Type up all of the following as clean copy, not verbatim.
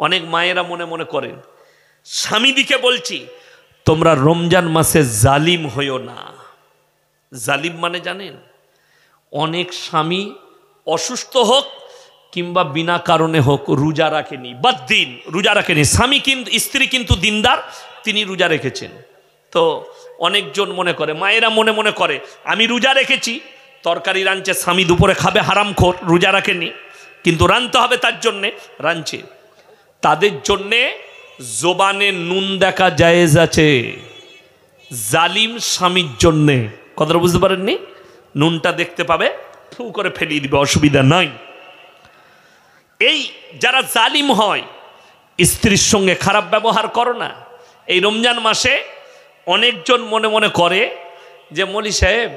অনেক মায়েরা মনে মনে করেন, স্বামীদিকে বলছি, তোমরা রমজান মাসে জালিম হইও না। জালিম মানে জানেন, অনেক স্বামী অসুস্থ হোক কিংবা বিনা কারণে হোক রোজা রাখেনি, বদ্দিন রোজা রাখেনি, স্বামী কিন্তু, স্ত্রী কিন্তু দিনদার, তিনি রোজা রেখেছেন। তো অনেকজন মনে করে, মায়েরা মনে মনে করে, আমি রোজা রেখেছি, তরকারি রাঁধছে, স্বামী দুপুরে খাবে হারামখোর, রোজা রাখেনি, কিন্তু রাঁধতে হবে তার জন্যে, রাঁধছে। তাদের জন্যে জোবানে নুন দেখা জায়েজ আছে, জালিম স্বামীর জন্যে। কথাটা বুঝতে পারেননি? নুনটা দেখতে পাবে, ফু করে ফেলিয়ে দিবে, অসুবিধা নাই। এই যারা জালিম হয়, স্ত্রীর সঙ্গে খারাপ ব্যবহার করো না। এই রমজান মাসে অনেকজন মনে মনে করে যে মৌলী সাহেব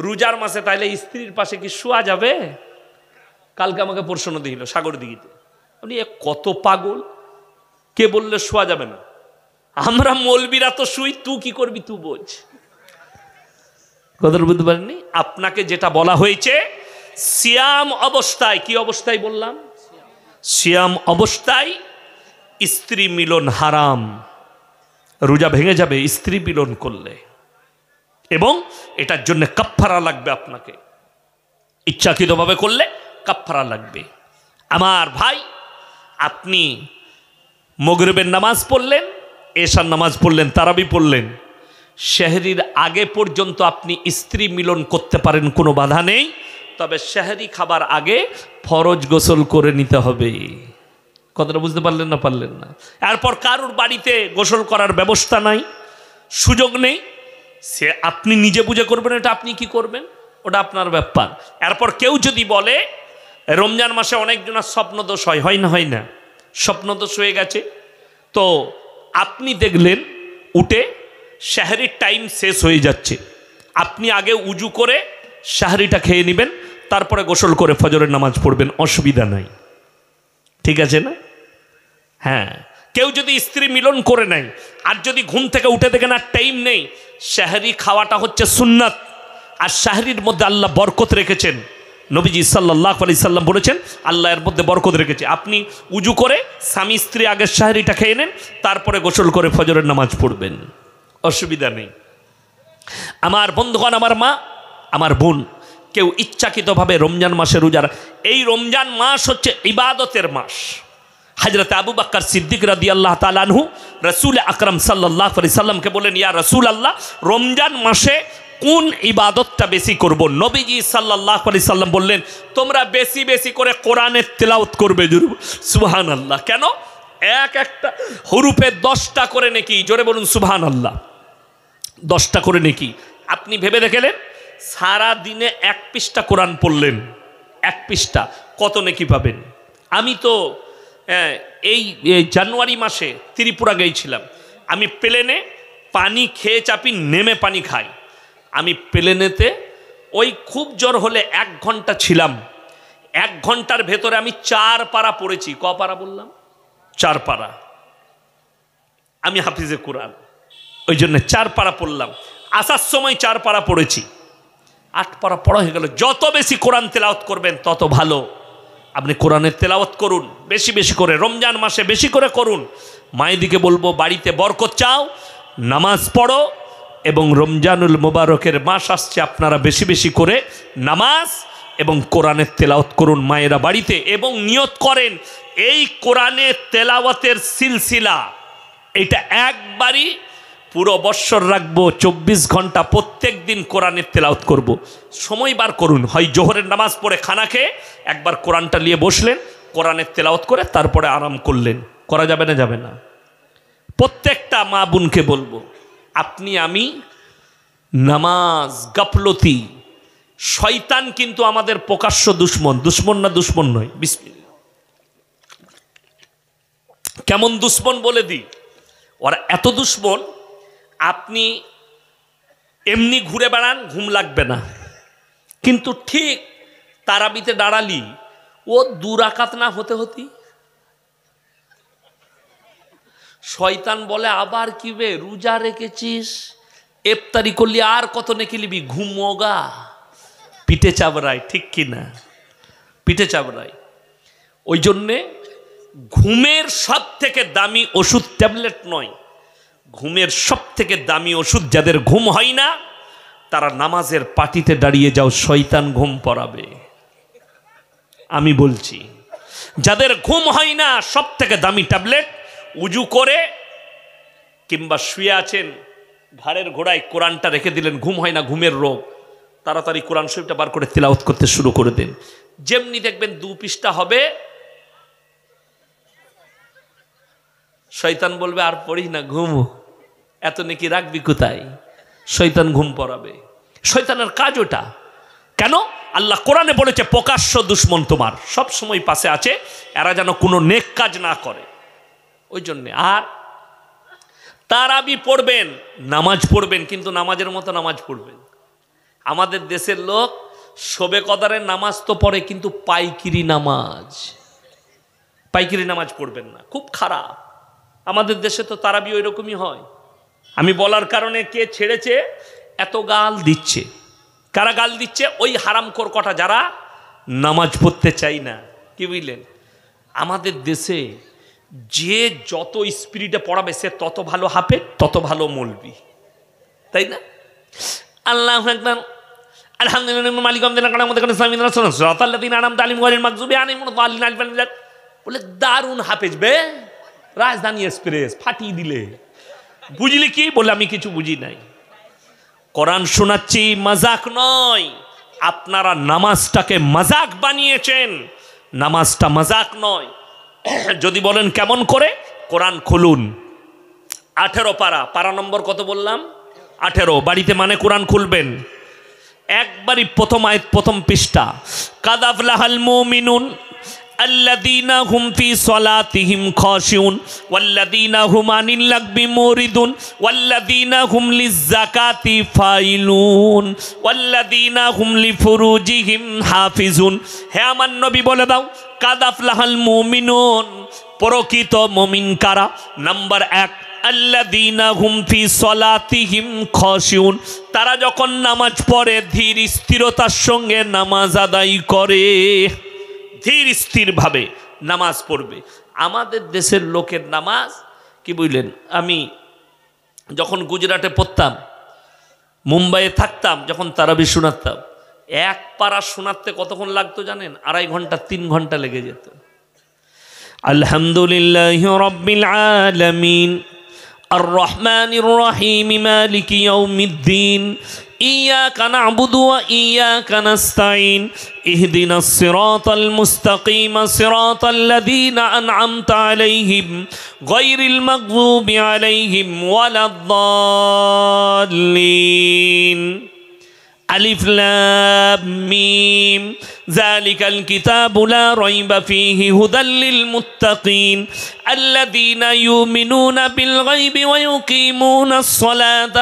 রোজার মাসে তাইলে স্ত্রীর পাশে কি শোয়া যাবে? কালকে আমাকে প্রশ্ন দিল সাগর দিঘিতে, উনি কত পাগল, কে বললে শোয়া যাবে না? আমরা মৌলবীরা তো শুই, তুই কি করবি তুই বোঝ। কথা বুঝতে পারেননি? আপনাকে যেটা বলা হয়েছে, সিয়াম অবস্থায়, কি অবস্থায় বললাম? সিয়াম অবস্থায় স্ত্রী মিলন হারাম, রোজা ভেঙে যাবে স্ত্রী মিলন করলে, এবং এটার জন্য কাফফারা লাগবে। আপনাকে ইচ্ছাকৃতভাবে করলে কাফফারা লাগবে। আমার ভাই, আপনি মাগরিবের নামাজ পড়লেন, এশার নামাজ পড়লেন, তারাবি পড়লেন, সেহরির আগে পর্যন্ত আপনি স্ত্রী মিলন করতে পারেন, কোনো বাধা নেই। তবে সেহরি খাবার আগে ফরজ গোসল করে নিতে হবে। কথাটা বুঝতে পারলেন না? পারলেন না? এরপর কারোর বাড়িতে গোসল করার ব্যবস্থা নাই, সুযোগ নেই, সে আপনি নিজে বুঝে করবেন, এটা আপনি কি করবেন ওটা আপনার ব্যাপার। এরপর কেউ যদি বলে রমজান মাসে অনেকজনের স্বপ্নদোষ হয়, হয় না? হয় না? স্বপ্নদোষ হয়ে গেছে, তো আপনি দেখলেন উঠে সেহরির টাইম শেষ হয়ে যাচ্ছে, আপনি আগে উজু করে সেহরিটা খেয়ে নেবেন, তারপরে গোসল করে ফজরের নামাজ পড়বেন, অসুবিধা নাই। ঠিক আছে না? হ্যাঁ, কেউ যদি স্ত্রী মিলন করে নেয়, আর যদি ঘুম থেকে উঠে দেখেন আর টাইম নেই, সেহরি খাওয়াটা হচ্ছে সুন্নাত, আর সেহরির মধ্যে আল্লাহ বরকত রেখেছেন। নবীজি সাল্লাল্লাহু আলাইহি সাল্লাম বলেছেন আল্লাহ এর মধ্যে বরকত রেখেছে। আপনি উজু করে স্বামী স্ত্রী আগে সেহরিটা খেয়ে নেন, তারপরে গোসল করে ফজরের নামাজ পড়বেন, অসুবিধা নেই। আমার বন্ধুগণ, আমার মা, আমার বোন, কেউ ইচ্ছাকৃতভাবে রমজান মাসে রোজা, এই রমজান মাস হচ্ছে ইবাদতের মাস। হযরত আবু বকর সিদ্দিক রাদিয়াল্লাহু তাআলা আনহু রাসূল আকরাম সাল্লাল্লাহু আলাইহি সাল্লামকে বলেন, ইয়া রাসূলুল্লাহ, রমজান মাসে কোন ইবাদতটা বেশি করব? নবীজি সাল্লাল্লাহু আলাইহি সাল্লাম বললেন, তোমরা বেশি বেশি করে কোরআনের তেলাওয়াত করবে। সুবহানাল্লাহ। কেন? এক একটা হরফে 10টা করে নেকি। জোরে বলুন সুবহানাল্লাহ। 10টা করে নেকি। আপনি ভেবে দেখলেন, সারা দিনে 1 পৃষ্ঠা কোরআন পড়লেন, 1 পৃষ্ঠা, কত নেকি পাবেন? আমি তো এই জানুয়ারি মাসে ত্রিপুরা গিয়েছিলাম, আমি প্লেনে পানি খেয়ে চাপি, নেমে পানি খাই। আমি প্লেনেতে ওই খুব জোর হলে 1 ঘন্টা ছিলাম, 1 ঘন্টার ভেতরে আমি 4 পারা পড়েছি। ক পারা বললাম? 4 পারা। আমি হাফিজে কোরআন, ওই জন্য 4 পারা পড়লাম। আসার সময় 4 পারা পড়েছি, 8 পারা পড়া হয়ে গেল। যত বেশি কোরআন তেলাওয়াত করবেন তত ভালো। আপনি কোরআনের তেলাওয়াত করুন বেশি বেশি করে, রমজান মাসে বেশি করে করুন। মায়েদিকে বলবো, বাড়িতে বরকত চাও, নামাজ পড়ো, এবং রমজানুল মুবারকের মাস আসছে, আপনারা বেশি বেশি করে নামাজ এবং কোরআনের তেলাওয়াত করুন মায়েরা বাড়িতে, এবং নিয়ত করেন এই কোরআনের তেলাওয়াতের সিলসিলা এটা একবারই পুরো বৎসর রাখবো, 24 ঘন্টা প্রত্যেক দিন কোরআনের তেলাওয়াত করব। সময় বার করুন, হয় জোহরের নামাজ পড়ে খানা খেয়ে একবার কোরআনটা নিয়ে বসলেন, কোরআনের তেলাওয়াত করে তারপরে আরাম করলেন। করা যাবে না? যাবে না? প্রত্যেকটা মা বোনকে বলবো, আপনি আমি নামাজ গাফলতি, শয়তান কিন্তু আমাদের প্রকাশ্য দুশ্মন। দুশ্মন না দুশ্মন নয়? বিসমিল্লাহ। কেমন দুশ্মন বলে দিই, ওরা এত দুশ্মন, আপনি এমনি ঘুরে বেড়ান, ঘুম লাগবে না, কিন্তু ঠিক তারাবিতে দাঁড়ালি ও 2 রাকাত না হতে হতি শয়তান বলে, আবার কি বে রোজা রেখেছিস, ইফতারি করলি, আর কত নেকি লিবি, ঘুমোগা। পিঠে চাবড়ায়, ঠিক কিনা? পিঠে চাবড়ায়। ওই জন্যে ঘুমের সব থেকে দামি ওষুধ ট্যাবলেট নয়, ঘুমের সব থেকে দামি ওষুধ যাদের ঘুম হয় না তারা নামাজের পাটিতে দাঁড়িয়ে যাও, শয়তান ঘুম পড়াবে। আমি বলছি যাদের ঘুম হয় না সব থেকে দামি ট্যাবলেট, উজু করে কিংবা শুয়ে আছেন ঘাড়ের ঘোড়ায় কোরআনটা রেখে দিলেন, ঘুম হয় না, ঘুমের রোগ, তাড়াতাড়ি কোরআন শরীফটা বার করে তিলাওয়াত করতে শুরু করে দেন। যেমনি দেখবেন 2 পৃষ্ঠা হবে, শয়তান বলবে আর পড়ি না, ঘুম, এত নাকি রাখবি কোথায়, শয়তান ঘুম পড়াবে। শয়তানের কাজ ওটা। কেন? আল্লাহ কোরআনে বলেছে প্রকাশ্য দুশ্মন তোমার, সব সময় পাশে আছে, এরা যেন কোনো নেক কাজ না করে, ওই জন্যে। আর তারাবি পড়বেন, নামাজ পড়বেন, কিন্তু নামাজের মতো নামাজ পড়বেন। আমাদের দেশের লোক শবে কদরের নামাজ তো পড়ে, কিন্তু পাইকিরি নামাজ, পাইকিরি নামাজ পড়বেন না, খুব খারাপ। আমাদের দেশে তো তারাবি ওই রকমই হয়। আমি বলার কারণে কে ছেড়েছে, এত গাল দিচ্ছে। কারা গাল দিচ্ছে? ওই হারামখোর কটা যারা নামাজ পড়তে চাই না। কি বুঝলেন? আমাদের দেশে যে যত স্পিরিটে পড়াবে সে তত ভালো হাফেজ, তত ভালো মৌলবি, তাই না? আল্লাহু আকবার, আলহামদুলিল্লাহ মালিক বলে দারুণ হাফেজ বে, রাজধানী এক্সপ্রেস ফাটিয়ে দিলে। বুঝলি কি? বলে আমি কিছু বুঝি নাই। কোরআন শোনাচ্ছি, মজাক নয়। আপনারা নামাজটাকে মজাক বানিয়েছেন, নামাজটা মজাক নয়। যদি বলেন কেমন করে, কোরআন খুলুন, 18 পারা, পারা নম্বর কত বললাম? 18। বাড়িতে মানে কোরআন খুলবেন, একবারই প্রথম আয়াত, প্রথম পৃষ্ঠা। কাদ আফলাহাল মুমিনুন আল্লাযীনা হুম ফি সলাতিহিম খাশিউন ওয়াল্লাযীনা হুম আনিল লাগবি মুরিদুন ওয়াল্লাযীনা হুম লিয-যাকাতি ফাইলুন ওয়াল্লাযীনা হুম লিফুরুজিহিম হাফিজুন। হে আমার নবী বলে দাও, কাদ আফলাহাল মুমিনুন, প্রকৃত মুমিন কারা? নাম্বার 1, আল্লাযীনা হুম ফি সলাতিহিম খাশিউন, তারা যখন নামাজ পড়ে ধীর স্থিরতার সঙ্গে নামাজ আদায় করে, ধীর স্থিরভাবে নামাজ পড়বে। আমাদের দেশের লোকের নামাজ কি বুঝলেন? আমি যখন গুজরাটে পড়তাম, মুম্বাইয়ে থাকতাম, যখন তারাবি শোনাতাম, 1 পারা শোনাতে কতক্ষণ লাগতো জানেন? 2.5 ঘন্টা 3 ঘন্টা লেগে যেত। আলহামদুলিল্লাহি রাব্বিল আলামিন আর রহমানির রহিম মালিকি ইয়াউমিদ্দিন إياك نعبد وإياك نستعين اهدنا الصراط المستقيم صراط الذين أنعمت عليهم غير المغضوب عليهم ولا الضالين ألف لام ميم ذلك الكتاب لا ريب فيه هدى للمتقين الذين يؤمنون بالغيب ويقيمون الصلاة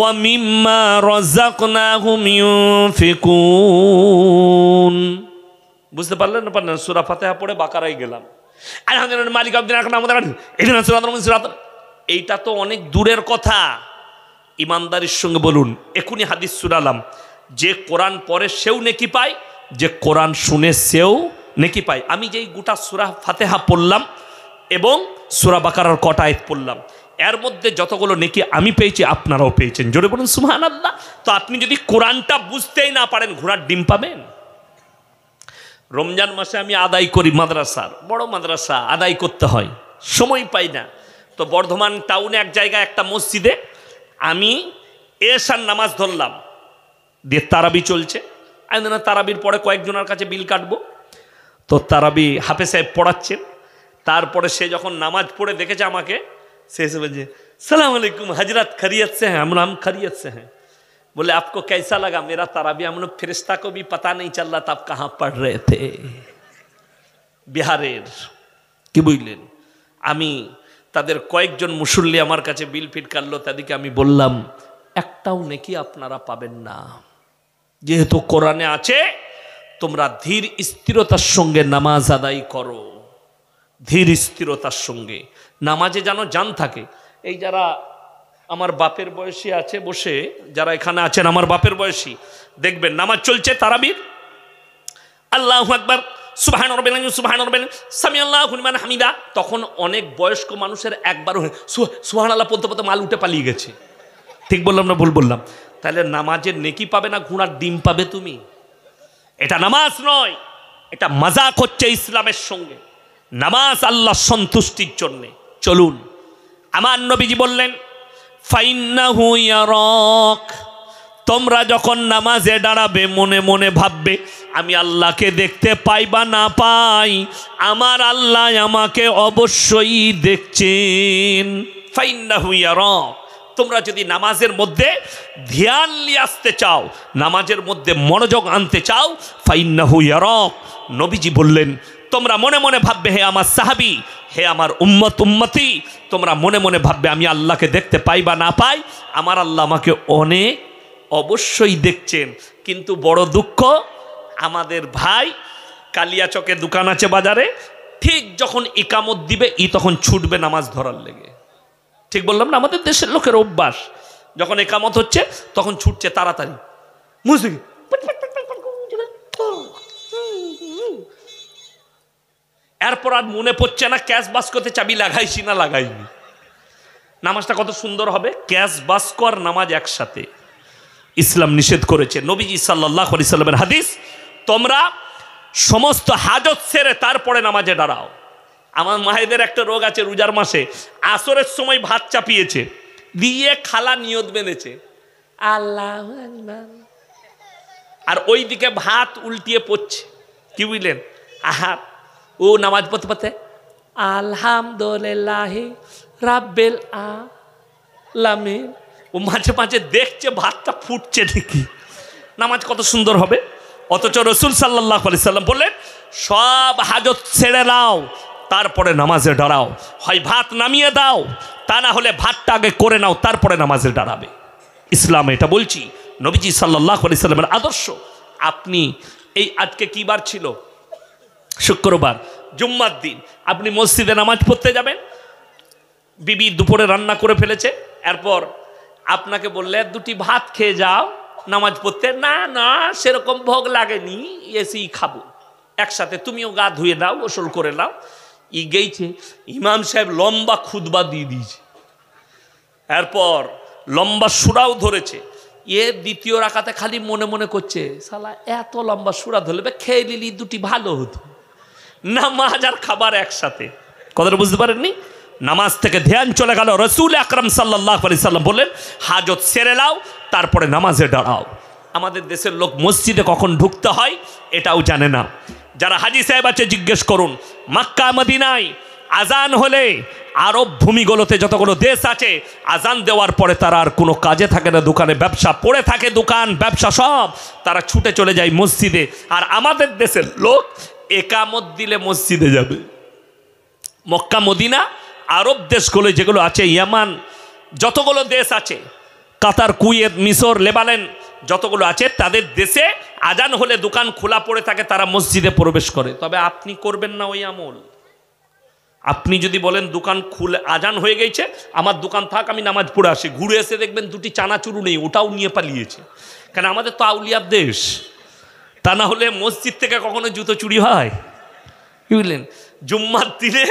ومما رزقناهم ينفقون। বুঝতে পারলেন না? পারলেন? সূরা ফাতিহা পড়ে বাকারায় গেলাম, আলহামদুলিল্লাহ মালিক আব্দুল। এইটা তো অনেক দূরের কথা। ইমানদারির সঙ্গে বলুন, এখনই হাদিস শুনালাম, যে কোরআন পড়ে সেও নেকি পায়, যে কোরআন শুনে সেও নেকি পায়। আমি যেই গোটা সূরা ফাতিহা পড়লাম এবং সূরা বাকারার কটা আয়াত পড়লাম, এর মধ্যে যতগুলো নেকি আমি পেয়েছি আপনারাও পেয়েছেন। জোরে বলুন সুবহানাল্লাহ। তো আপনি যদি কোরআনটা বুঝতেই না পারেন, ঘোড়ার ডিম পাবেন? রমজান মাসে আমি আদায় করি, মাদ্রাসার বড় মাদ্রাসা আদায় করতে হয়, সময় পাই না। তো বর্ধমান টাউনে এক জায়গায় একটা মসজিদে আমি এশার নামাজ ধরলাম, দিয়ে তারাবি চলছে। আমি না তারাবির পরে কয়েকজনের কাছে বিল কাটবো, তো তারাবি হাফেজ সাহেব পড়াচ্ছেন। তারপরে সে যখন নামাজ পড়ে দেখেছে আমাকে, সে এসে বলছে সালাম আলাইকুম हजरत खैरियत से हैं? हम खैरियत से हैं। बोले आपको कैसा लगा मेरा ताराबी? हम लोग फरिश्ता को भी पता नहीं चल रहा था आप कहाँ पढ़ रहे थे। बिहारेर কি বুঝলেন? আমি তাদের কয়েকজন মুসল্লি আমার কাছে বিল ফিট কাটলো, তাদেরকে আমি বললাম একটাও নেকি আপনারা পাবেন না, যেহেতু কোরআনে আছে তোমরা ধীর স্থিরতার সঙ্গে নামাজ আদায় করো, ধীর স্থিরতার সঙ্গে নামাজে যেন জান থাকে। এই যারা আমার বাপের বয়সী আছে বসে, যারা এখানে আছেন আমার বাপের বয়সী, দেখবেন নামাজ চলছে তারাবির, আল্লাহু আকবার, সুবহান রাব্বিল আযীম, সুবহান রাব্বিল সামিআল্লাহু লিমান হামিদা, তখন অনেক বয়স্ক মানুষের একবারও সুবহানাল্লাহ বলতে বলতে মাল উঠে পালিয়ে গেছে। ঠিক বললাম না ভুল বললাম? তাহলে নামাজের নেকি পাবে না ঘোড়ার ডিম পাবে তুমি? এটা নামাজ নয়, এটা মজাক হচ্ছে ইসলামের সঙ্গে। নামাজ আল্লাহ সন্তুষ্টির জন্যে। চলুন, আমার নবীজি বললেন ফাইন্নাহু ইয়ারাক, তোমরা যখন নামাজে দাঁড়াবে মনে মনে ভাববে আমি আল্লাহকে দেখতে পাই বা না পাই, আমার আল্লাহ আমাকে অবশ্যই দেখছেন। ফাইন্নাহু ইয়ারাক, তোমরা যদি নামাজের মধ্যে ধ্যান নিয়ে আসতে চাও, নামাজের মধ্যে মনোযোগ আনতে চাও, ফাইন্নাহু ইয়ারাক, নবীজি বললেন তোমরা মনে মনে ভাববে হে আমার সাহাবী, হে আমার উম্মত উম্মতি, তোমরা মনে মনে ভাববে আমি আল্লাহকে দেখতে পাই বা না পাই, আমার আল্লাহ আমাকে অনেক অবশ্যই দেখছেন। কিন্তু বড় দুঃখ, আমাদের ভাই কালিয়াচকে দোকান আছে বাজারে, ঠিক যখন ইকামত দিবে তখন ছুটবে নামাজ ধরার লেগে। ঠিক বললাম না? আমাদের দেশের লোকের অভ্যাস, যখন একামত হচ্ছে তখন ছুটছে তাড়াতাড়ি মুসিবত। এরপর আর মনে পড়ছে না ক্যাশ বাস্কতে চাবি লাগাইছি না লাগাইনি। নামাজটা কত সুন্দর হবে, ক্যাশ বাস্ক আর নামাজ একসাথে। ইসলাম নিষেধ করেছে। নবীজি সাল্লাল্লাহু আলাইহি সাল্লামের হাদিস, তোমরা সমস্ত হাজত সেরে তারপরে নামাজে দাঁড়াও। আমার মায়েদের একটা রোগ আছে, রোজার মাসে আসরের সময় ভাত চাপিয়েছে, দিয়ে খালা নিয়ত বেঁধেছে আল্লাহু আকবার, আর ওইদিকে ভাত উল্টিয়ে পড়ছে। কি বুঝলেন? আহার ও নামাজ পড়তে পড়তে আলহামদুলিল্লাহ রাব্বিল আলামিন, ও মাঝে মাঝে দেখছে ভাতটা ফুটছে দেখি, নামাজ কত সুন্দর হবে। অথচ রসুল সাল্লাল্লাহু আলাইহি সাল্লাম বললেন সব হাজত ছেড়ে নাও, তারপরে নামাজে দাঁড়াও। হয় ভাত নামিয়ে দাও, তা না হলে ভাতটা আগে করে নাও, তারপরে নামাজে দাঁড়াবে। ইসলাম এটা বলছি, নবীজি সাল্লাল্লাহু আলাইহি সাল্লামের আদর্শ। আপনি এই আজকে কি বার ছিল? শুক্রবার, জুম্মার দিন। আপনি মসজিদে নামাজ পড়তে যাবেন, বিবি দুপুরে রান্না করে ফেলেছে, এরপর আপনাকে বললে দুটি ভাত খেয়ে যাও নামাজ পড়তে। না না, সেরকম ভোগ লাগেনি, এসি খাবো একসাথে, তুমিও গা ধুয়ে দাও, গোসল করে নাও। গেইছে ইমাম সাহেব লম্বা খুতবা দিয়ে দিয়েছে, এরপর লম্বা সুরাও ধরেছে। দ্বিতীয় রাকাতে খালি মনে মনে করছে শালা এত লম্বা সুরা ধরলে খেয়ে নিলি দুটি ভালো হতো। নামাজ আর খাবার একসাথে, কথাটা বুঝতে পারেননি? নামাজ থেকে ধ্যান চলে গেল। রসুল আকরাম সাল্লাল্লাহু আলাইহি সাল্লাম বললেন হাজত সেরে নাও, তারপরে নামাজে দাঁড়াও। আমাদের দেশের লোক মসজিদে কখন ঢুকতে হয় এটাও জানে না। যারা হাজি সাহেব আছে জিজ্ঞেস করুন, মক্কা মদিনায় আজান হলে, আরব ভূমিগুলোতে যতগুলো দেশ আছে, আজান দেওয়ার পরে তারা আর কোনো কাজে থাকে না, দোকানে ব্যবসা পড়ে থাকে, দোকান ব্যবসা সব, তারা ছুটে চলে যায় মসজিদে। আর আমাদের দেশের লোক একামত দিলে মসজিদে যাবে। মক্কা মদিনা আরব দেশগুলো যেগুলো আছে, ইয়ামান যতগুলো দেশ আছে, কাতার, কুয়েত, মিশর, লেবানন যতগুলো আছে, তাদের দেশে আজান হলে দোকান খোলা পড়ে থাকে, তারা মসজিদে প্রবেশ করে। তবে আপনি করবেন না ওই আমল। আপনি যদি বলেন দোকান খুলে আজান হয়ে গেছে, আমার দোকান থাক, আমি নামাজ পড়ে আসি, ঘুরে এসে দেখবেন দুটি চানাচুরু নেই, ওটাও নিয়ে পালিয়েছে। কেন? আমাদের তো আউলিয়ার দেশ। তা না হলে মসজিদ থেকে কখনো জুতো চুরি হয়? বুঝলেন? জুম্মার দিনে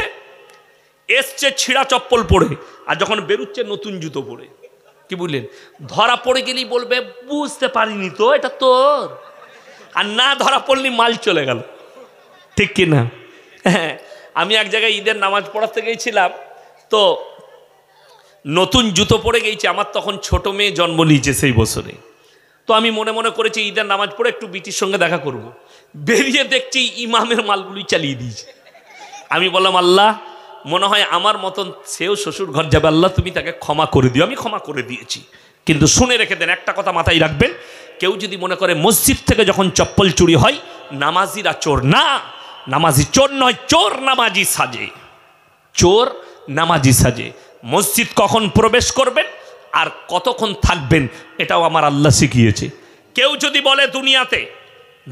এসছে ছিঁড়া চপ্পল পরে, আর যখন বেরুচ্ছে নতুন জুতো পরে। কি বুঝলেন? ধরা পড়ে গেলেই বলবে বুঝতে পারিনি তো, এটা তোর। আর না ধরা পড়লি মাল চলে গেল। ঠিক কি না? হ্যাঁ, আমি এক জায়গায় ঈদের নামাজ পড়াতে গিয়েছিলাম, তো নতুন জুতো পরে গেছি। আমার তখন ছোট মেয়ে জন্ম নিয়েছে সেই বছরে। তো আমি মনে মনে করেছি ঈদের নামাজ পড়ে একটু বিটির সঙ্গে দেখা করব। বেরিয়ে দেখছি ইমামের মালগুলি চালিয়ে দিয়েছে। আমি বললাম আল্লাহ, মনে হয় আমার মতন সেও শ্বশুর ঘর যাবে, আল্লাহ তুমি তাকে ক্ষমা করে দিও। আমি ক্ষমা করে দিয়েছি, কিন্তু শুনে রেখে দেন, একটা কথা মাথায় রাখবেন, কেউ যদি মনে করে মসজিদ থেকে যখন চপ্পল চুরি হয় নামাজিরা চোর, না, নামাজি চোর নয়, চোর নামাজি সাজে, চোর নামাজি সাজে। মসজিদ কখন প্রবেশ করবেন আর কতক্ষণ থাকবেন এটাও আমার আল্লাহ শিখিয়েছে। কেউ যদি বলে দুনিয়াতে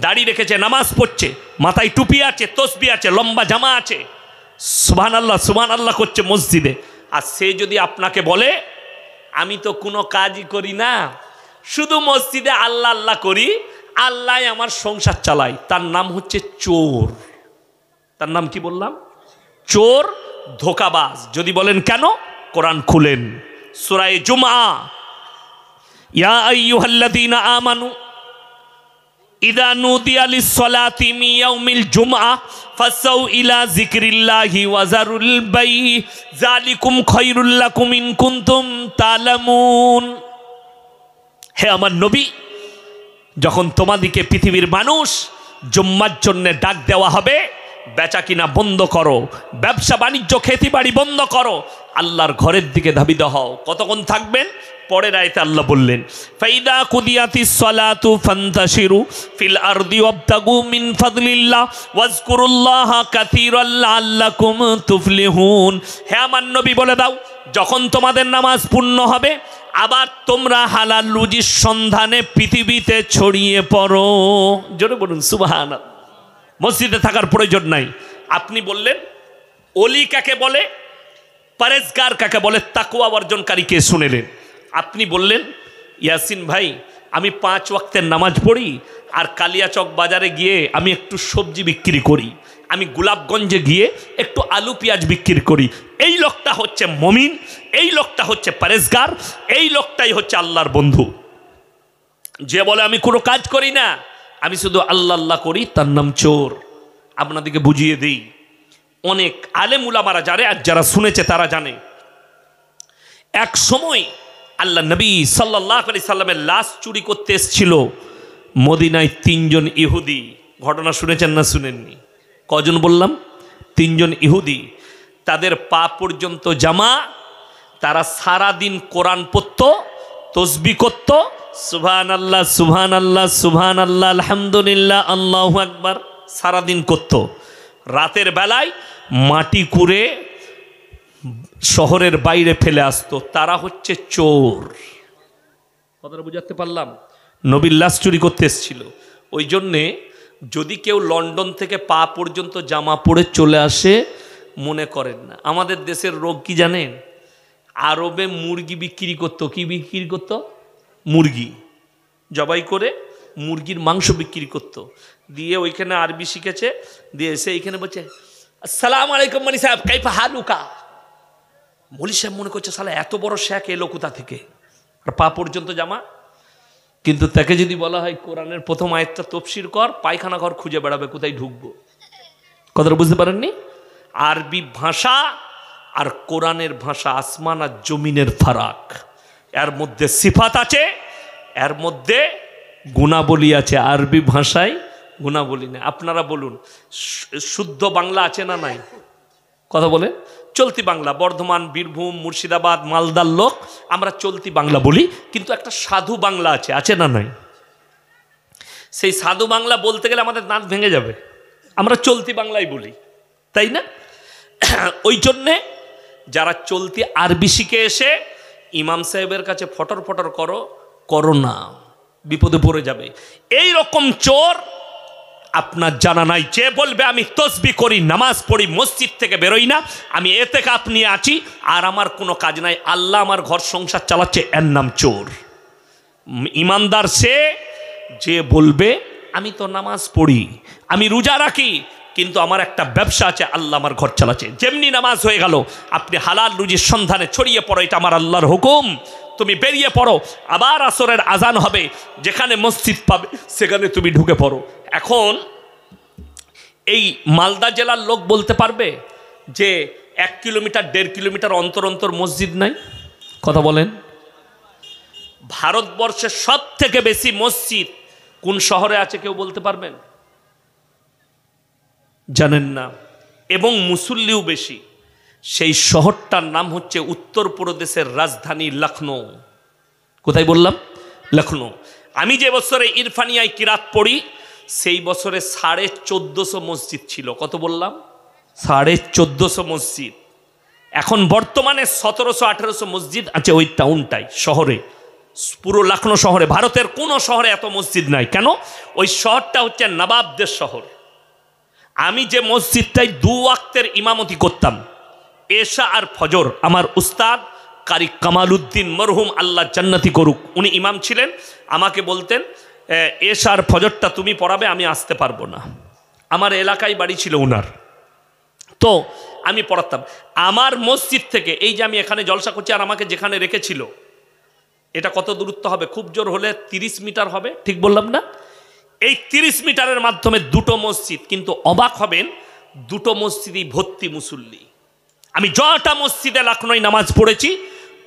দাড়ি রেখেছে, নামাজ পড়ছে, মাথায় টুপি আছে, তসবি আছে, লম্বা জামা আছে, সুবহানাল্লাহ সুবহানাল্লাহ করছে মসজিদে, আর সে যদি আপনাকে বলে আমি তো কোনো কাজই করি না, শুধু মসজিদে আল্লাহ আল্লাহ করি, আল্লাহ আমার সংসার চালাই, তার নাম হচ্ছে চোর। তার নাম কি বললাম? চোর, ধোঁকাবাজ। যদি বলেন কেন, কোরআন খুলেন, সূরা জুমআ, ইয়া আইয়ুহাল্লাযীনা আমানু ইযা নুদিয়া লিস-সালাতি মিন ইয়াউমিল জুমআ ফাসাউ ইলা যিকরিল্লাহি ওয়া যারুল বাই যালিকুম খায়রুল লাকুম ইন কুনতুম তা'লামুন। হে আমার নবী, যখন তোমাদিকে পৃথিবীর মানুষ জুম্মার জন্য ডাক দেওয়া হবে, বেচা কিনা বন্ধ করো, ব্যবসা বাণিজ্য খেতি বাড়ি বন্ধ করো, আল্লাহর ঘরের দিকে ধাবিত হও। কতক্ষণ থাকবেন? পরের আয়াতে আল্লাহ বললেন, ফাইদা কুদিয়াতিস সালাতু ফান্তাশিরু ফিল আরদি ওয়াবতাগু মিন ফাদলিল্লাহ ওয়াজকুরুল্লাহা কাসীরান লাআল্লাকুম তুফলিহুন। হে আমার নবী বলে দাও, যখন তোমাদের নামাজ পূর্ণ হবে, আবার তোমরা হালাল রুজির সন্ধানে পৃথিবীতে ছড়িয়ে পড়ো। জোরে বলুন সুবহানাল্লাহ। মসজিদে থাকার প্রয়োজন নাই। আপনি বললেন ওলি কাকে বলে, পরেজগার কাকে বলে, তাকওয়া অর্জনকারীকে শুনেলেন। আপনি বললেন ইয়াসিন ভাই, আমি 5 ওয়াক্তের নামাজ পড়ি, আর কালিয়াচক বাজারে গিয়ে আমি একটু সবজি বিক্রি করি, আমি গোলাপগঞ্জে গিয়ে একটু আলু পেঁয়াজ বিক্রি করি। এই লোকটা হচ্ছে মুমিন, এই লোকটা হচ্ছে পরেজগার, এই লোকটাই হচ্ছে আল্লাহর বন্ধু। যে বলে আমি কোনো কাজ করি না, আমি শুধু আল্লাহ আল্লাহ করি, তার নাম চোর। আপনাদেরকে বুঝিয়ে দিই, অনেক আলেম উলামারা জানে, আর যারা শুনেছে তারা জানে। এক সময় আল্লাহ নবী সাল্লাল্লাহু আলাইহি সাল্লামের লাশ চুরি করতে এসেছিল মদিনায় 3 জন ইহুদি। ঘটনা শুনেছেন না শুনেননি? কজন বললাম? 3 জন ইহুদি। তাদের পা পর্যন্ত জামা, তারা সারা দিন কোরআন পড়ত, তসবিহ করত, সুবহানাল্লাহ সুবহানাল্লাহ সুবহানাল্লাহ আলহামদুলিল্লাহ আল্লাহু আকবার সারাদিন করত। রাতের বেলায় মাটি কুড়ে শহরের বাইরে ফেলে আসতো। তারা হচ্ছে চোর। কথাটা বুঝাতে পারলাম? নবীর লাশ চুরি করতে এসেছিল। ওই জন্যে যদি কেউ লন্ডন থেকে পা পর্যন্ত জামা পরে চলে আসে, মনে করেন না। আমাদের দেশের রোগ কি জানেন? আরবে মুরগি বিক্রি করতো। কি বিক্রি করতো? মুরগি জবাই করে মুরগির মাংস বিক্রি করতো। দিয়ে ওইখানে আরবি শিখেছে, দিয়ে এসে এইখানে বলছে আসসালামু আলাইকুম মনি সাহেব, কাইফা হালুকা। মলি সাহেব মনে করছে শালা এত বড় শেখ এলো কোথা থেকে, আর পা পর্যন্ত জামা। কিন্তু তাকে যদি বলা হয় কোরআনের প্রথম আয়াতটা তফসির কর, পায়খানা ঘর খুঁজে বেড়াবে কোথায় ঢুকবো। কথাটা বুঝতে পারেননি? আরবি ভাষা আর কোরআনের ভাষা আসমান আর জমিনের ফারাক। এর মধ্যে সিফাত আছে, এর মধ্যে গুণাবলী আছে। আরবি ভাষায় গুণাবলী নেই। আপনারা বলুন, শুদ্ধ বাংলা আছে না নাই? কথা বলে চলতি বাংলা। বর্ধমান, বীরভূম, মুর্শিদাবাদ, মালদার লোক আমরা চলতি বাংলা বলি, কিন্তু একটা সাধু বাংলা আছে, আছে না নাই? সেই সাধু বাংলা বলতে গেলে আমাদের দাঁত ভেঙে যাবে। আমরা চলতি বাংলাই বলি, তাই না? ওই জন্যে যারা চলতি আরবি শিখে এসে ইমাম সাহেবের কাছে ফটর ফটর করো না, বিপদে পড়ে যাবে। এই রকম চোর আপনার জানা নাই। যে বলবে আমি তসবি করি, নামাজ পড়ি, মসজিদ থেকে বেরোই না, আমি এতেকাফ নিয়ে আছি, আর আমার কোনো কাজ নাই, আল্লাহ আমার ঘর সংসার চালাচ্ছে, এর নাম চোর। ইমানদার সে যে বলবে আমি তো নামাজ পড়ি, আমি রোজা রাখি, কিন্তু আমার একটা ব্যবসা আছে, আল্লাহ আমার ঘর চালাচ্ছে। যেমনি নামাজ হয়ে গেল, আপনি হালাল রুজির সন্ধানে ছড়িয়ে পড়ো, এটা আমার আল্লাহর হুকুম। তুমি বেরিয়ে পড়ো, আবার আসরের আজান হবে, যেখানে মসজিদ পাবে সেখানে তুমি ঢুকে পড়ো। এখন এই মালদা জেলার লোক বলতে পারবে যে 1 কিলোমিটার 1.5 কিলোমিটার অন্তর অন্তর মসজিদ নাই? কথা বলেন। ভারতবর্ষের সব থেকে বেশি মসজিদ কোন শহরে আছে কেউ বলতে পারবেন? জানেন না। এবং মুসল্লিও বেশি। সেই শহরটার নাম হচ্ছে উত্তরপ্রদেশের রাজধানী লখনৌ। কোথায় বললাম? লখনৌ। আমি যে বছরে ইরফানিয়ায় কিরাত পড়ি, সেই বছরে 1450 মসজিদ ছিল। কত বললাম? 1450 মসজিদ। এখন বর্তমানে 1700-1800 মসজিদ আছে ওই টাউনটাই, শহরে, পুরো লখনৌ শহরে। ভারতের কোনো শহরে এত মসজিদ নাই। কেন? ওই শহরটা হচ্ছে নবাবদের শহর। আমি যে মসজিদটাই 2 ওয়াক্তের ইমামতি করতাম, এশা আর ফজর, আমার উস্তাদ কারি কামাল উদ্দিন মরহুম, আল্লাহ জান্নাতি করুক, উনি ইমাম ছিলেন। আমাকে বলতেন এশা আর ফজরটা তুমি পড়াবে, আমি আসতে পারবো না। আমার এলাকায় বাড়ি ছিল উনার, থাকতো আমি পড়াতাম। আমার মসজিদ থেকে এই যে আমি এখানে জলসা করছি আর আমাকে যেখানে রেখেছিল, এটা কত দূরত্ব হবে? খুব জোর হলে 30 মিটার হবে, ঠিক বললাম না? এই 30 মিটারের মাধ্যমে দুটো মসজিদ, কিন্তু অবাক হবেন দুটো মসজিদই ভর্তি মুসল্লি। আমি যটা মসজিদে লখনৌয় নামাজ পড়েছি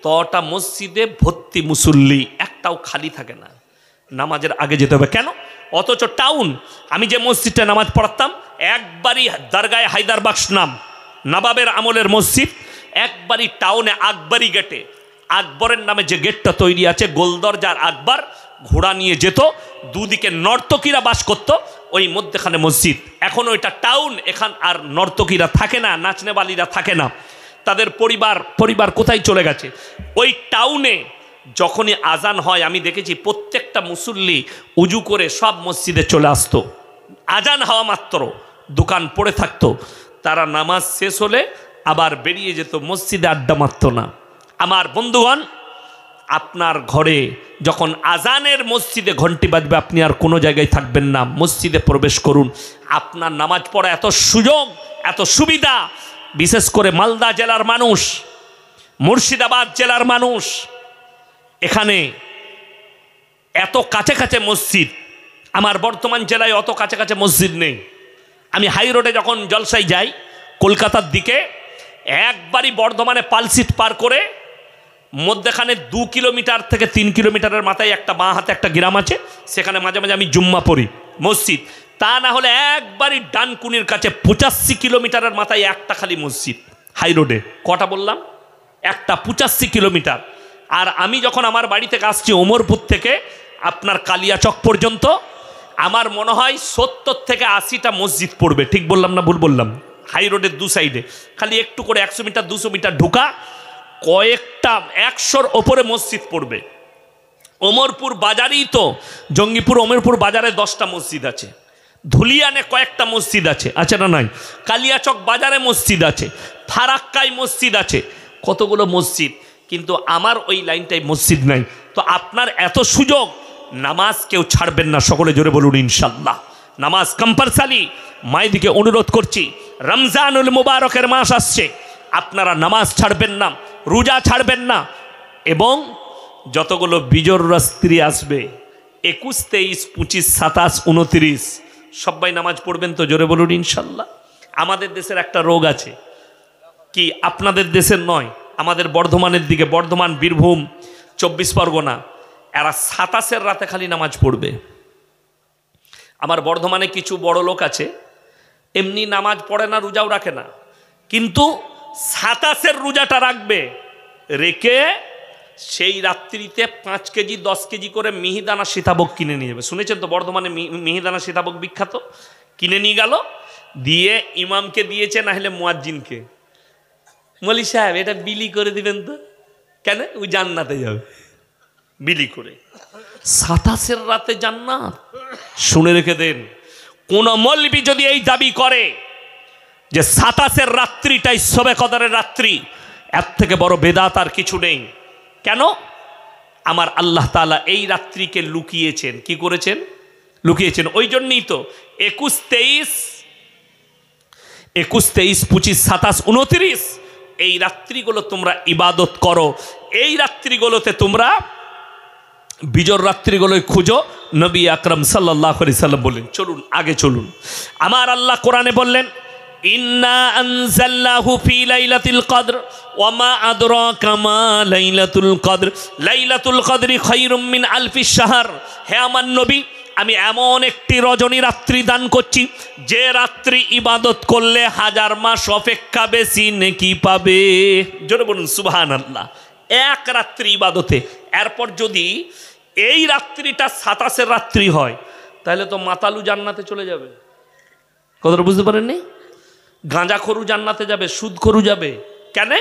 তটা মসজিদে ভর্তি মুসল্লি, একটাও খালি থাকে না। নামাজের আগে যেতে হবে কেন? অথচ টাউন, আমি যে মসজিদটা নামাজ পড়াতাম একবারই দরগায় হায়দারবাক্স নাম, নবাবের আমলের মসজিদ, একবারই টাউনে আকবরী গেটে, আকবরের নামে যে গেটটা তৈরি আছে গোলদরজার আকবর, ঘোড়া নিয়ে যেত, দুদিকে নর্তকীরা বাস করত, ওই মধ্যেখানে মসজিদ। এখন ওইটা টাউন, এখান আর নর্তকীরা থাকে না, নাচনেবালিরা থাকে না, তাদের পরিবার কোথায় চলে গেছে। ওই টাউনে যখনই আজান হয় আমি দেখেছি প্রত্যেকটা মুসল্লি উজু করে সব মসজিদে চলে আসতো, আজান হওয়া মাত্র দোকান পড়ে থাকতো, তারা নামাজ শেষ হলে আবার বেরিয়ে যেত, মসজিদে আড্ডা মারত না। আমার বন্ধুগণ, আপনার ঘরে যখন আজানের মসজিদে ঘন্টি বাজবে আপনি আর কোনো জায়গায় থাকবেন না, মসজিদে প্রবেশ করুন। আপনার নামাজ পড়া এত সুযোগ, এত সুবিধা, বিশেষ করে মালদা জেলার মানুষ, মুর্শিদাবাদ জেলার মানুষ, এখানে এত কাছে কাছে মসজিদ। আমার বর্তমান জেলায় অত কাছে কাছে মসজিদ নেই। আমি হাই রোডে যখন জলসায় যাই কলকাতার দিকে, একবারই বর্ধমানে পালসিট পার করে মধ্যেখানে 2 কিলোমিটার থেকে 3 কিলোমিটারের মাথায় একটা বাঁ হাতে একটা গ্রাম আছে, সেখানে মাঝে মাঝে আমি জুম্মা পড়ি মসজিদ। তা না হলে একবারই ডানকুনির কাছে 85 কিলোমিটারের মাথায় একটা খালি মসজিদ। হাই রোডে কটা বললাম? একটা, 85 কিলোমিটার। আর আমি যখন আমার বাড়ি থেকে আসছি ওমরপুর থেকে আপনার কালিয়াচক পর্যন্ত, আমার মনে হয় 70 থেকে 80টা মসজিদ পড়বে, ঠিক বললাম না ভুল বললাম? হাই রোডের দু সাইডে খালি একটু করে 100 মিটার 200 মিটার ঢোকা কয়েকটা 100-র ওপরে মসজিদ পড়বে। ওমরপুর বাজারেই তো, জঙ্গিপুর ওমরপুর বাজারে 10টা মসজিদ আছে, ধুলিয়ানে কয়েকটা মসজিদ আছে, আছে না নাই? কালিয়াচক বাজারে মসজিদ আছে, ফারাক্কায় মসজিদ আছে, কতগুলো মসজিদ, কিন্তু আমার ওই লাইনটায় মসজিদ নাই। তো আপনার এত সুযোগ, নামাজ কেউ ছাড়বেন না, সকলে জোরে বলুন ইনশাল্লাহ। নামাজ কম্পালসারি। মায়েদিকে অনুরোধ করছি, রমজানুল মুবারকের মাস আসছে, আপনারা নামাজ ছাড়বেন না, রোজা ছাড়বেন না, এবং যতগুলো বিজোড়রা স্ত্রী আসবে 21, 23, 25, 27, 29 সবাই নামাজ পড়বেন তো, জোরে বলুন ইনশাল্লাহ। আমাদের দেশের একটা রোগ আছে, কি আপনাদের দেশের নয়, আমাদের বর্ধমানের দিকে, বর্ধমান, বীরভূম, 24 পরগনা, এরা 27-এর রাতে খালি নামাজ পড়বে। আমার বর্ধমানে কিছু বড় লোক আছে, এমনি নামাজ পড়ে না, রোজাও রাখে না, কিন্তু 27-এর রোজাটা রাখবে, রেখে সেই রাত্রিতে 5 কেজি 10 কেজি করে মিহিদানা সীতাভোগ কিনে নিয়ে যাবে। শুনেছেন তো বর্ধমানে মিহিদানা সীতাভোগ বিখ্যাত? কিনে নিয়ে গেল, দিয়ে ইমামকে দিয়েছে, না হলে মুয়াজ্জিনকে, মৌলী সাহেব এটা বিলি করে দিবেন তো। কেন? ওই জান্নাতে যাবে বিলি করে। 27-এর রাতে জান্নাত, শুনে রেখে দেন। কোন মৌলবি যদি এই দাবি করে যে 27-এর রাত্রিটাই শবে কদরের রাত্রি, এর থেকে বড় বেদাত আর কিছু নেই। কেন? আমার আল্লাহ তাআলা এই রাত্রিকে লুকিয়েছেন। কি করেছেন? লুকিয়েছেন। ওই জন্যই তো 21, 23, 25, 27, 29 এই রাত্রিগুলো তোমরা ইবাদত করো। এই রাত্রিগুলোতে তোমরা বিজর রাত্রিগুলোই খুঁজো। নবী আকরাম সাল্লাল্লাহু আলাইহি সাল্লাম বললেন, চলুন আগে চলুন। আমার আল্লাহ কোরআনে বললেন, ইন্না আনজালনাহু ফি লাইলাতুল কদর ওয়া মা আদরাকা মা লাইলাতুল কদর লাইলাতুল কদরি খায়রুম মিন আলফি শাহর। হে আমার নবী, আমি এমন একটি রজনী রাত্রি দান করছি যে রাত্রি ইবাদত করলে 1000 মাস অপেক্ষা বেশি নেকি পাবে। জোরে বলুন সুবহানাল্লাহ। এক রাত্রি ইবাদতে। এরপর যদি এই রাত্রিটা 27-এর রাত্রি হয়, তাহলে তো মাতালু জান্নাতে চলে যাবে। কথাটা বুঝতে পারেননি? গাঁজাখোরু জান্নাতে যাবে, সুদখোরু যাবে। কেন?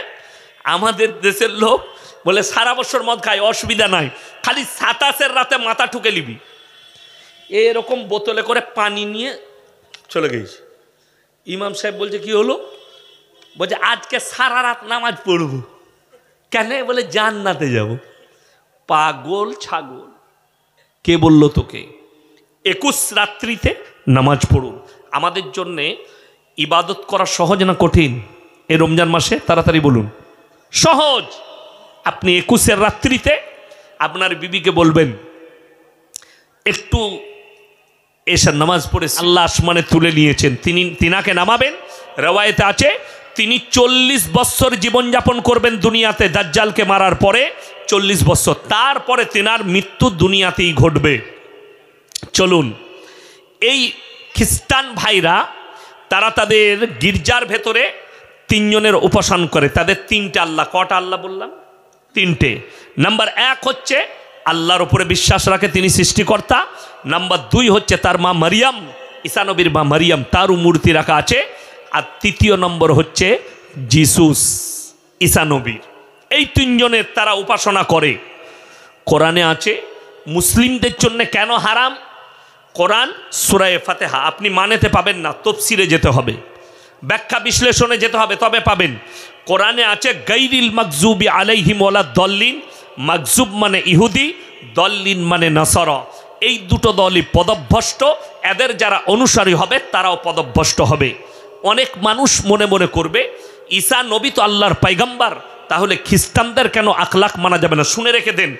আমাদের দেশের লোক বলে সারা বছর মদ খায়, অসুবিধা নাই, খালি 27-এর রাতে মাথা ঠুকে নিবি। এরকম বোতলে করে পানি নিয়ে চলে গেছে। ইমাম সাহেব বলছে কি হলো? বলছে আজকে সারা রাত নামাজ পড়ব। কেন? বলে জান্নাতে যাব। পাগল ছাগল, কে বলল তোকে? 21 রাত্রিতে নামাজ পড়ুন। আমাদের জন্যে ইবাদত করা সহজ না কঠিন এই রমজান মাসে? তাড়াতাড়ি বলুন। সহজ। আপনি 21-এর রাত্রিতে আপনার বিবিকে বলবেন একটু এশার নামাজ পড়ে আল্লাহ আসমানে তুলে নিয়েছেন, তিনাকে নামাবেন। রেওয়ায়েতে আছে তিনি 40 বৎসর জীবনযাপন করবেন দুনিয়াতে দাজ্জালকে মারার পরে, 40 বৎসর, তারপরে তিনার মৃত্যু দুনিয়াতেই ঘটবে। চলুন, এই খ্রিস্টান ভাইরা তারা তাদের গির্জার ভেতরে 3 জনের উপাসনা করে। তাদের 3টে আল্লাহ। কটা আল্লাহ বললাম? 3টে। নাম্বার 1 হচ্ছে আল্লাহর উপরে বিশ্বাস রাখে, তিনি সৃষ্টিকর্তা। নাম্বার 2 হচ্ছে তার মা মারিয়াম, ঈসা নবীর মা মারিয়াম, তারও মূর্তি রাখা আছে। আর 3য় নম্বর হচ্ছে জিসুস, ঈসা নবীর। এই 3 জনের তারা উপাসনা করে। কোরআনে আছে মুসলিমদের জন্য কেন হারাম। কোরআন সূরা ফাতিহা। আপনি মানেতে পাবেন না, তফসিরে যেতে হবে, ব্যাখ্যা বিশ্লেষণে যেতে হবে, তবে পাবেন। কোরআনে আছে গাইরিল মাগজুবি আলাইহিম ওয়ালাদ দল্লিন। মাগজুব মানে ইহুদি, দল্লিন মানে নাসারা। এই দুটো দলই পদভ্রষ্ট, এদের যারা অনুসারী হবে তারাও পদভ্রষ্ট হবে। অনেক মানুষ মনে মনে করবে ঈসা নবী তো আল্লাহর পয়গম্বর, তাহলে খ্রিস্টানদের কেন আখলাক মানা যাবে না? শুনে রেখে দেন,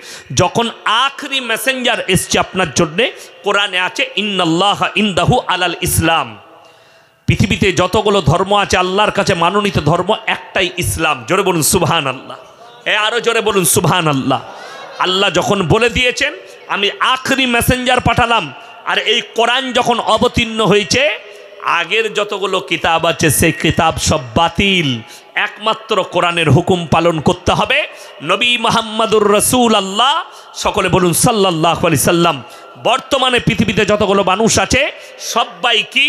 যখন আখরি মেসেঞ্জার এসছে আপনার জন্যে, কোরআনে আছে ইন্নাল্লাহা ইনদাহু আলাল ইসলাম। পৃথিবীতে যতগুলো ধর্ম আছে আল্লাহর কাছে মনোনীত ধর্ম একটাই ইসলাম। জোরে বলুন সুবহানাল্লাহ। আরো জোরে বলুন সুবহানাল্লাহ। আল্লাহ যখন বলে দিয়েছেন আমি আখরি মেসেঞ্জার পাঠালাম, আর এই কোরআন যখন অবতীর্ণ হয়েছে, আগের যতগুলো কিতাব আছে সেই কিতাব সব বাতিল। একমাত্র কোরআনের হুকুম পালন করতে হবে। নবী মুহাম্মদুর রাসূলুল্লাহ, সকলে বলুন সাল্লাল্লাহু আলাইহি সাল্লাম। বর্তমানে পৃথিবীতে যতগুলো মানুষ আছে সবাই কি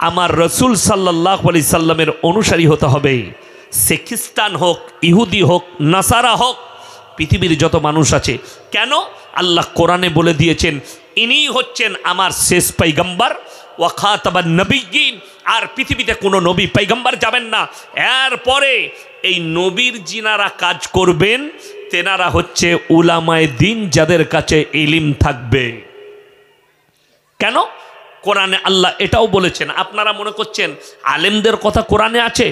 আমার রসুল সাল্লাল্লাহু আলাইহি সাল্লামের অনুসারী হতে হবে। সে খ্রিস্টান হোক, ইহুদি হোক, নাসারা হোক, পৃথিবীর যত মানুষ আছে। কেন? আল্লাহ কোরআনে বলে দিয়েছেন ইনি হচ্ছেন আমার শেষ পয়গম্বর ওয়া খাতাবান নবিয়্যিন। আর পৃথিবীতে কোনো নবী পয়গম্বর যাবেন না। এরপরে এই নবীর যিনারা কাজ করবেন তেনারা হচ্ছে উলামায়ে দ্বীন, যাদের কাছে ইলম থাকবে। কেন? কোরআনে আল্লাহ এটাও বলেছেন। আপনারা মনে করছেন আলেমদের কথা কোরআনে আছে?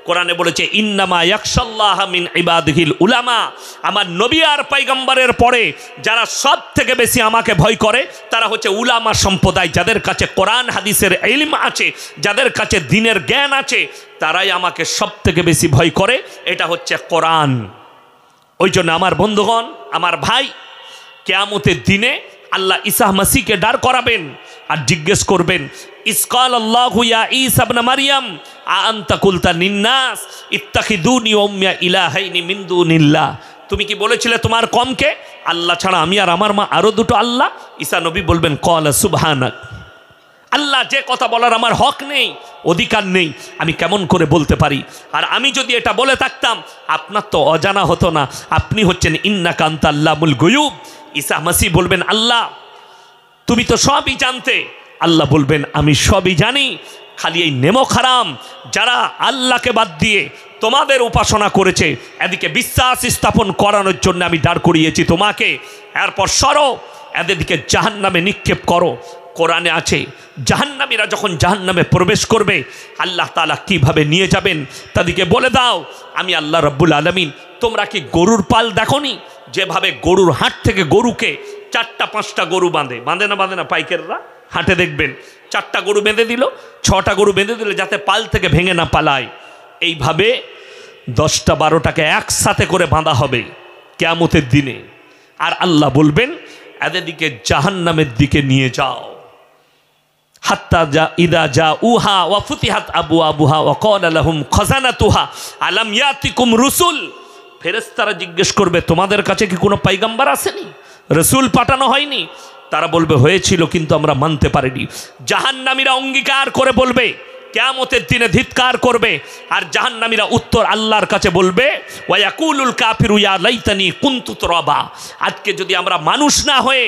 কোরআনে বলেছে ইন্নামা ইয়াখশাল্লাহা মিন ইবাদিহিল উলামা। আমার নবী আর পয়গম্বরের পরে যারা সব থেকে বেশি আমাকে ভয় করে তারা হচ্ছে উলামা সম্প্রদায়, যাদের কাছে কোরআন হাদিসের ইলম আছে, যাদের কাছে দ্বীনের জ্ঞান আছে, তারাই আমাকে সব থেকে বেশি ভয় করে। এটা হচ্ছে কোরআন। ওই জন্য আমার বন্ধুগণ, আমার ভাই, কিয়ামতের দিনে আল্লাহ ঈসা মসিহকে দাঁড় করাবেন আর জিজ্ঞেস করবেন ইসকাল আল্লাহু ইয়া ঈসা ইবনে মারইয়াম আনতা কুলতা লিন্নাস ইত্তাখিদুনি ওয়া উম্মিয়া ইলাহাইনি মিন দুনিল্লাহ। তুমি কি বলেছিলে তোমার কমকে আল্লাহ ছাড়া আমি আর আমার মা আরো দুটো আল্লাহ? ঈসা নবী বলবেন ক্বালা সুবহানাক, আল্লাহ যে কথা বলার আমার হক নেই, অধিকার নেই, আমি কেমন করে বলতে পারি? আর আমি যদি এটা বলে থাকতাম আপনার তো অজানা হতো না, আপনি হচ্ছেন ইন্নাকা আনতা আল্লামুল গুয়ুব। ঈসা মসিহ বলবেন আল্লাহ তুমি তো সবই জানতে। আল্লাহ বলবেন আমি সবই জানি, খালি এই নেমক হারাম যারা আল্লাহকে বাদ দিয়ে তোমাদের উপাসনা করেছে, এদিকে বিশ্বাস স্থাপন করানোর জন্য আমি দাঁড় করিয়েছি তোমাকে। এরপর সরো, এদেরকে জাহান্নামে নিক্ষেপ করো। কোরআনে আছে জাহান্নামীরা যখন জাহান্নামে প্রবেশ করবে আল্লাহ তাআলা কিভাবে নিয়ে যাবেন তাদেরকে বলে দাও আমি আল্লাহ রাব্বুল আলামিন। তোমরা কি গরুর পাল দেখোনি? যেভাবে গরুর হাট থেকে গরুকে 4টা-5টা গরু বাঁধে না পাইকাররা হাটে দেখবেন, 4টা গরু বেঁধে দিল, 6টা গরু বেঁধে দিল যাতে পাল থেকে ভেঙে না পালায়। এইভাবে 10টা-12টাকে একসাথে করে বাঁধা হবে কিয়ামতের দিনে। আর আল্লাহ বলবেন এদেরকে জাহান্নামের দিকে নিয়ে যাও। হাত্তা যা ইদা যা উহা ওয়া ফুতিহাত আবওয়াবুহা ওয়া ক্বালা লাহুম খাযানাতুহা আলাম ইয়াতিকুম রুসুল। ফেরেশতারা জিজ্ঞেস করবে তোমাদের কাছে কি কোনো পয়গম্বর আসেনি, রসুল পাঠানো হয়নি? তারা বলবে হয়েছিল কিন্তু আমরা মানতে পারিনি। জাহান্নামীরা অঙ্গীকার করে বলবে, কিয়ামতের দিনে ধিক্কার করবে। আর জাহান্নামীরা উত্তর আল্লাহর কাছে বলবে ওয়া ইয়াকুলুল কাফিরু ইয়া লাইতানি কুনতু তুরাবা। আজকে যদি আমরা মানুষ না হয়ে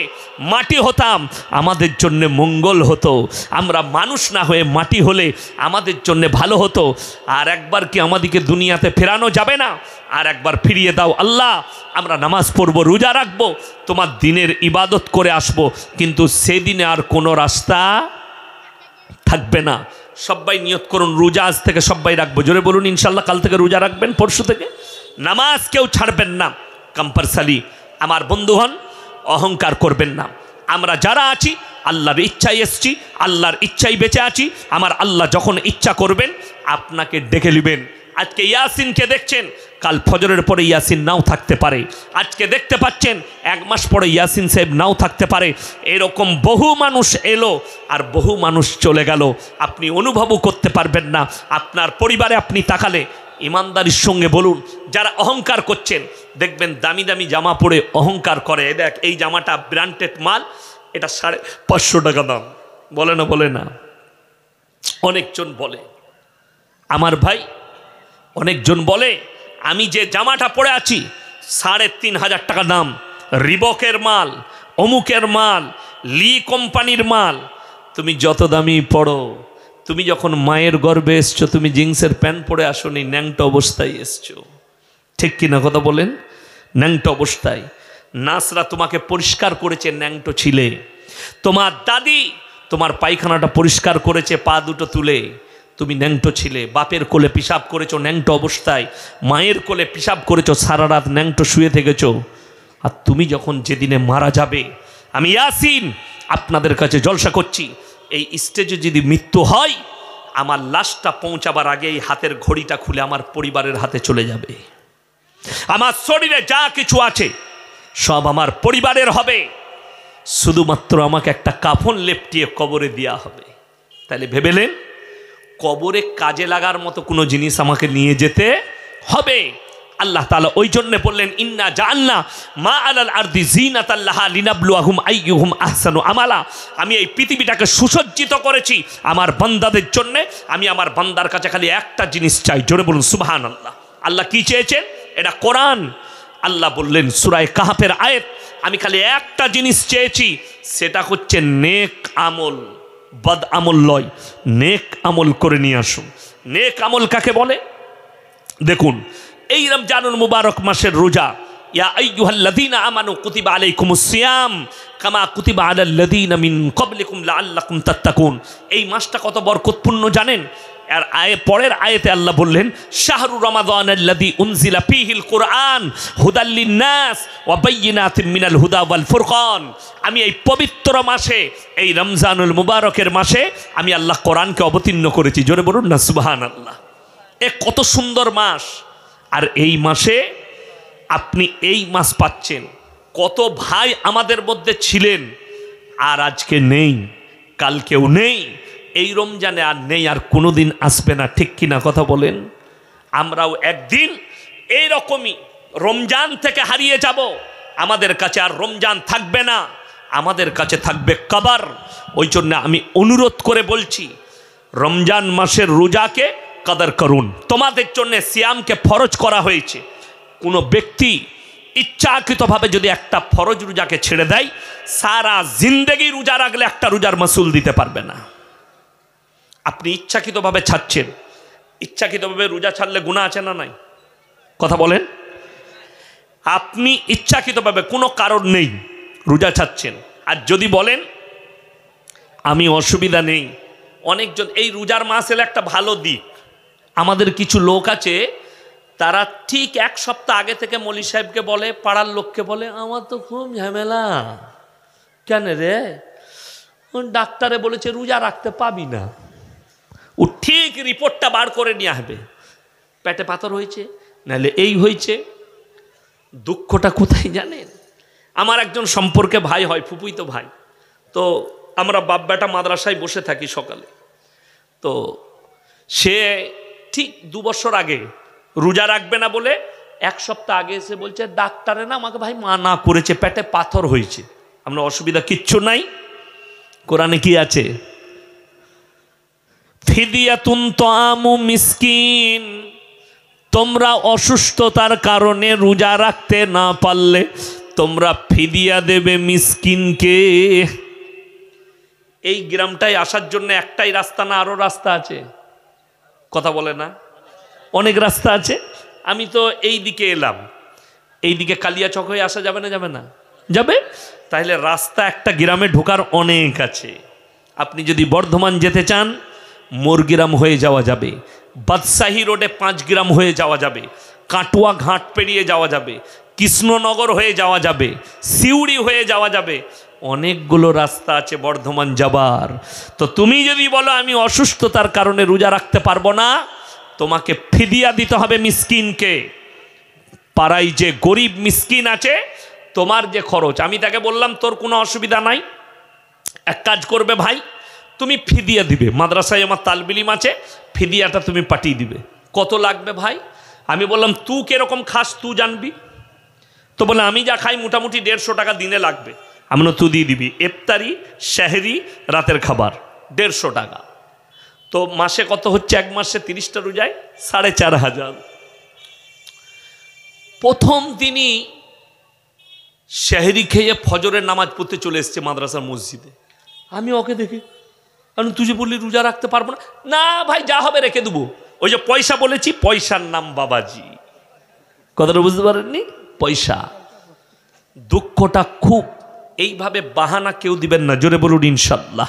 মাটি হতাম আমাদের জন্য মঙ্গল হতো, আমরা মানুষ না হয়ে মাটি হলে আমাদের জন্য ভালো হতো। আর একবার কি আমাদেরকে দুনিয়াতে ফেরানো যাবে না? আর একবার ফিরিয়ে দাও আল্লাহ, আমরা নামাজ পড়ব, রোজা রাখবো, তোমার দিনের ইবাদত করে আসব, কিন্তু সেদিনে আর কোনো রাস্তা থাকবে না। সবাই নিয়ত করুন রোজা আজ থেকে সবাই রাখবো। জোরে বলুন ইনশাল্লাহ। কাল থেকে রোজা রাখবেন, পরশু থেকে নামাজ কেউ ছাড়বেন না, কম্পালসারি। আমার বন্ধুগণ, অহংকার করবেন না। আমরা যারা আছি আল্লাহর ইচ্ছায় এসছি, আল্লাহর ইচ্ছায় বেঁচে আছি। আমার আল্লাহ যখন ইচ্ছা করবেন আপনাকে ডেকে নেবেন। আজকে ইয়াসিনকে দেখছেন, কাল ফজরের পরে ইয়াসিন নাও থাকতে পারে। আজকে দেখতে পাচ্ছেন 1 মাস পরে ইয়াসিন সাহেব নাও থাকতে পারে। এরকম বহু মানুষ এলো আর বহু মানুষ চলে গেল, আপনি অনুভবও করতে পারবেন না। আপনার পরিবারে আপনি তাকালে ইমানদারির সঙ্গে বলুন, যারা অহংকার করছেন দেখবেন দামি দামি জামা পরে অহংকার করে। দেখ এই জামাটা ব্র্যান্ডেড মাল, এটা 550 টাকা দাম। বলে না, বলে না, অনেকজন বলে। আমার ভাই, অনেকজন বলে আমি যে জামাটা পরে আছি 3,500 টাকা দাম, রিবকের মাল, অমুকের মাল, লি কোম্পানির মাল। তুমি যত দামি পড়ো, তুমি যখন মায়ের গর্ভে এসছো তুমি জিন্সের প্যান্ট পরে আসোনি, ন্যাংটা অবস্থায় এসছো। ঠিক কিনা কথা বলেন? ন্যাংটা অবস্থায়। নাসরা তোমাকে পরিষ্কার করেছে, ন্যাংটো ছিলে। তোমার দাদি তোমার পায়খানাটা পরিষ্কার করেছে পা দুটো তুলে, তুমি ন্যাংটো ছিলে। বাপের কোলে পিসাব করেছো ন্যাংটো অবস্থায়, মায়ের কোলে পিসাব করেছো, সারা রাত ন্যাংটো শুয়ে থেকেছো। আর তুমি যখন যেদিনে মারা যাবে, আমি ইয়াসিন আপনাদের কাছে জলসা করছি, এই স্টেজে যদি মৃত্যু হয়, আমার লাশটা পৌঁছাবার আগে এই হাতের ঘড়িটা খুলে আমার পরিবারের হাতে চলে যাবে। আমার শরীরে যা কিছু আছে সব আমার পরিবারের হবে, শুধুমাত্র আমাকে একটা কাফন লেপটিয়ে কবরে দেওয়া হবে। তাহলে ভেবেলেন কবরে কাজে লাগার মতো কোনো জিনিস আমাকে নিয়ে যেতে হবে। আল্লাহ তাআলা ওই জন্য বললেন, ইন্না জাআলনা মা আলাল আরদি জিনাতাল লাহা লিনাবলুয়াহুম আইয়ুহুম আহসানু আমালা। আমি এই পৃথিবীটাকে সুসজ্জিত করেছি আমার বান্দাদের জন্য। আমি আমার বান্দার কাছে খালি একটা জিনিস চাই। জোরে বলুন সুবহানাল্লাহ। আল্লাহ কি চেয়েছেন? এটা কোরআন। আল্লাহ বললেন সূরা কাহফের আয়াত, আমি খালি একটা জিনিস চেয়েছি, সেটা হচ্ছে নেক আমল। বদ আমল লয়, নেক আমল করে নিয়ে আসুন। নেক আমল কাকে বলে? দেখুন, এই রমজানুল মুবারক মাসের রোজা, ইয়া আইয়ুহাল্লাযীনা আমানু কুতিবা আলাইকুমুস সিয়াম কামা কুতিবা আলাল্লাযীনা মিন ক্বাবলিকুম লাআল্লাকুম তাত্তাকুন। এই মাসটা কত বরকতপূর্ণ জানেন? আর পরের আয়াতে আল্লাহ বললেন, শাহরু রমাদানাল্লাযী উনজিলা ফীহিল কুরআন হুদাল লিন্নাস ওয়া বাইয়িনাতিম মিনাল হুদা ওয়াল ফুরকান। আমি এই পবিত্র মাসে, এই রমজানুল মুবারকের মাসে আমি আল্লাহ কোরআনকে অবতীর্ণ করেছি। জোরে বলুন না সুবহানাল্লাহ। এ কত সুন্দর মাস। আর এই মাসে আপনি এই মাস পাচ্ছেন। কত ভাই আমাদের মধ্যে ছিলেন আর আজকে নেই, কালকেও নেই, এই রমজানে আর নেই, আর কোনোদিন আসবে না। ঠিক কিনা কথা বলেন? আমরাও একদিন এইরকমই রমজান থেকে হারিয়ে যাব। আমাদের কাছে আর রমজান থাকবে না, আমাদের কাছে থাকবে কবর। ওই জন্য আমি অনুরোধ করে বলছি, রমজান মাসের রোজাকে কদর করুন। তোমাদের জন্য সিয়ামকে ফরজ করা হয়েছে। কোনো ব্যক্তি ইচ্ছাকৃতভাবে যদি একটা ফরজ রোজাকে ছেড়ে দেয়, সারা জিন্দেগি রোজা রাখলে একটা রোজার মাসুল দিতে পারবে না। আপনি ইচ্ছাকৃতভাবে ছাড়ছেন, ইচ্ছাকৃতভাবে রোজা ছাড়লে গুনাহ আছে না নাই? কথা বলেন। আপনি ইচ্ছাকৃতভাবে কোনো কারণ নেই রোজা ছাড়ছেন, আর যদি বলেন আমি অসুবিধা নেই, অনেকজন এই রোজার মাস এলে একটা ভালো দিক, আমাদের কিছু লোক আছে তারা ঠিক 1 সপ্তাহ আগে থেকে মৌলী সাহেবকে বলে, পাড়ার লোককে বলে, আমার তো খুব ঝামেলা। কেন রে? ডাক্তারে বলেছে রোজা রাখতে পাবি না। ও ঠিক রিপোর্টটা বার করে নিয়ে আসবে, পেটে পাথর হয়েছে, নাহলে এই হয়েছে। দুঃখটা কোথায় জানেন? আমার একজন সম্পর্কে ভাই হয়, ফুপুই তো ভাই। তো আমরা বাপ বেটা মাদ্রাসায় বসে থাকি সকালে। তো সে ঠিক 2 বছর আগে রোজা রাখবে না বলে 1 সপ্তাহ আগে এসে বলছে, ডাক্তারে না আমাকে ভাই মানা করেছে, পেটে পাথর হয়েছে। আমরা অসুবিধা কিচ্ছু নাই। কোরআনে কি আছে? ফিদিয়াতুন তাআমু মিসকিন। তোমরা অসুস্থতার কারণে রোজা রাখতে না পারলে তোমরা ফিদিয়া দেবে মিসকিনকে। এই গ্রামটায় আসার জন্য একটাই রাস্তা না আরো রাস্তা আছে? কথা বলে না? অনেক রাস্তা আছে। আমি তো এই দিকে এলাম, এই দিকে কালিয়াচক হয়ে আসা যাবে না? যাবে না? যাবে। তাহলে রাস্তা একটা গ্রামে ঢোকার অনেক আছে। আপনি যদি বর্ধমান যেতে চান, মোরগ্রাম হয়ে যাওয়া যাবে, বাদশাহী রোডে 5 গ্রাম হয়ে যাওয়া যাবে, কাটুয়া ঘাট পেরিয়ে যাওয়া যাবে, কৃষ্ণনগর হয়ে যাওয়া যাবে, সিউড়ি হয়ে যাওয়া যাবে, অনেকগুলো রাস্তা আছে বর্ধমান যাবার। তো তুমি যদি বলো আমি অসুস্থতার কারণে রোজা রাখতে পারবো না, তোমাকে ফিদিয়া দিতে হবে মিসকিনকে। পাড়ায় যে গরিব মিসকিন আছে, তোমার যে খরচ, আমি তাকে বললাম তোর কোনো অসুবিধা নাই, এক কাজ করবে ভাই, তুমি ফিদিয়া দিবে, মাদ্রাসায় আমার তালবিলিম আছে, ফিদিয়াটা তুমি পাঠিয়ে দিবে। কত লাগবে ভাই? আমি বললাম তুই কিরকম খাস তুই জানবি। তো বলে আমি যা খাই মোটামুটি 150 টাকা দিনে লাগবে। আমি তুই দিয়ে দিবি, ইফতারি, সেহরি, রাতের খাবার 150 টাকা। তো মাসে কত হচ্ছে? 1 মাসে 30টা রোজায় 4500। প্রথম দিনই সেহরি খেয়ে ফজরের নামাজ পড়তে চলে এসছে মাদ্রাসার মসজিদে। আমি ওকে দেখি, আমি তুই যে বললি রোজা রাখতে পারবো না, না ভাই যা হবে রেখে দেবো। ওই যে পয়সা বলেছি, পয়সার নাম বাবাজি, কথাটা বুঝতে পারেননি? পয়সা। দুঃখটা খুব। এইভাবে বাহানা কেউ দিবেন না, জোরে বলুন ইনশাল্লাহ।